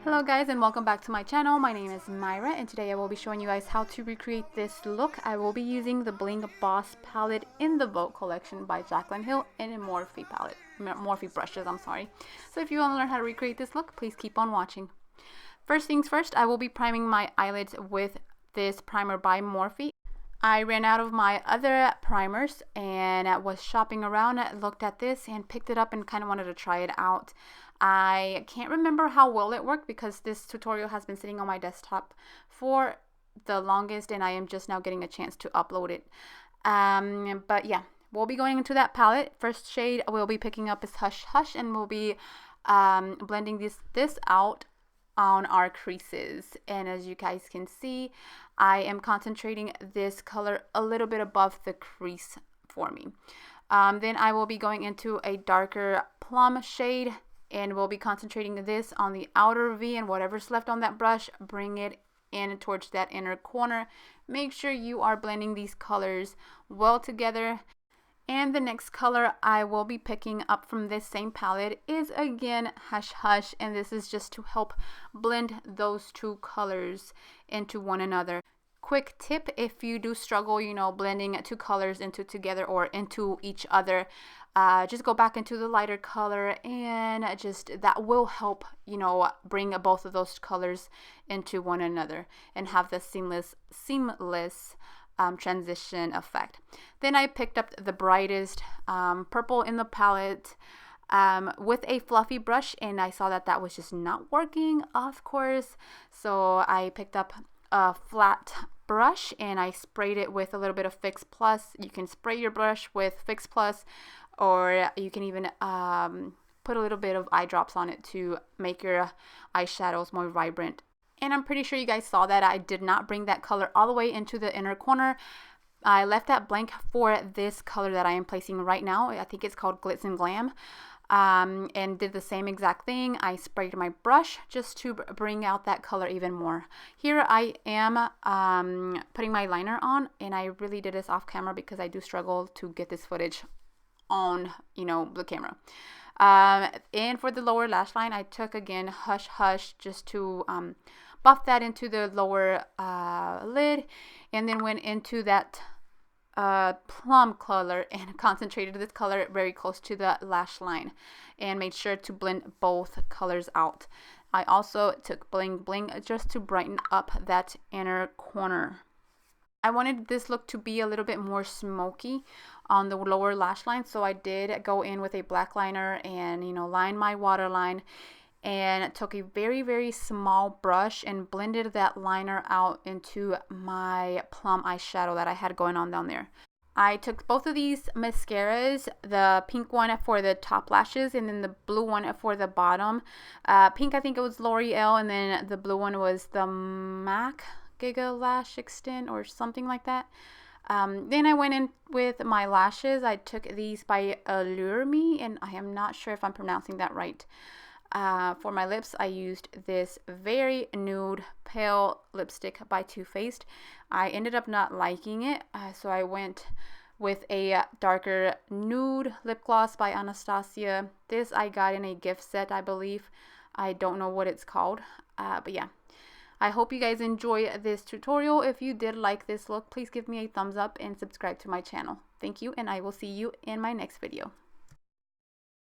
Hello guys, and welcome back to my channel. My name is Myra, and today I will be showing you guys how to recreate this look. I will be using the Bling Boss Palette in the Vogue collection by Jaclyn Hill and Morphe palette. Morphe brushes, I'm sorry. So if you want to learn how to recreate this look, please keep on watching. First things first, I will be priming my eyelids with this primer by Morphe. I ran out of my other primers and was shopping around, looked at this and picked it up and kind of wanted to try it out. I can't remember how well it worked because this tutorial has been sitting on my desktop for the longest and I am just now getting a chance to upload it. But yeah, we'll be going into that palette. First shade we'll be picking up is Hush Hush, and we'll be blending this out on our creases. And as you guys can see, I am concentrating this color a little bit above the crease for me. Then I will be going into a darker plum shade, and we'll be concentrating this on the outer V, and whatever's left on that brush, bring it in towards that inner corner. Make sure you are blending these colors well together. And the next color I will be picking up from this same palette is again Hush Hush, and this is just to help blend those two colors into one another. Quick tip, if you do struggle, blending two colors into together or into each other, just go back into the lighter color, and just that will help, bring both of those colors into one another and have the seamless transition effect. Then I picked up the brightest purple in the palette with a fluffy brush, and I saw that was just not working, of course. So I picked up a flat brush and I sprayed it with a little bit of Fix Plus. You can spray your brush with Fix Plus, or you can even put a little bit of eye drops on it to make your eyeshadows more vibrant. And I'm pretty sure you guys saw that I did not bring that color all the way into the inner corner. I left that blank for this color that I am placing right now. I think it's called Glitz and Glam. And did the same exact thing. I sprayed my brush just to bring out that color even more. Here I am putting my liner on, and I really did this off camera because I do struggle to get this footage on, the camera. And for the lower lash line, I took again Hush Hush just to buff that into the lower lid, and then went into that plum color and concentrated this color very close to the lash line and made sure to blend both colors out. I also took Bling Bling just to brighten up that inner corner. I wanted this look to be a little bit more smoky on the lower lash line, so I did go in with a black liner and line my waterline, and took a very, very small brush and blended that liner out into my plum eyeshadow that I had going on down there. I took both of these mascaras, the pink one for the top lashes and then the blue one for the bottom. Pink, I think it was Loreal, and then the blue one was the MAC Gigablack Extend or something like that. Then I went in with my lashes. I took these by Allureame, and I am not sure if I'm pronouncing that right. For my lips, I used this very nude pale lipstick by Too Faced. I ended up not liking it, so I went with a darker nude lip gloss by Anastasia. This I got in a gift set, I believe. I don't know what it's called, but yeah. I hope you guys enjoy this tutorial. If you did like this look, please give me a thumbs up and subscribe to my channel. Thank you, and I will see you in my next video.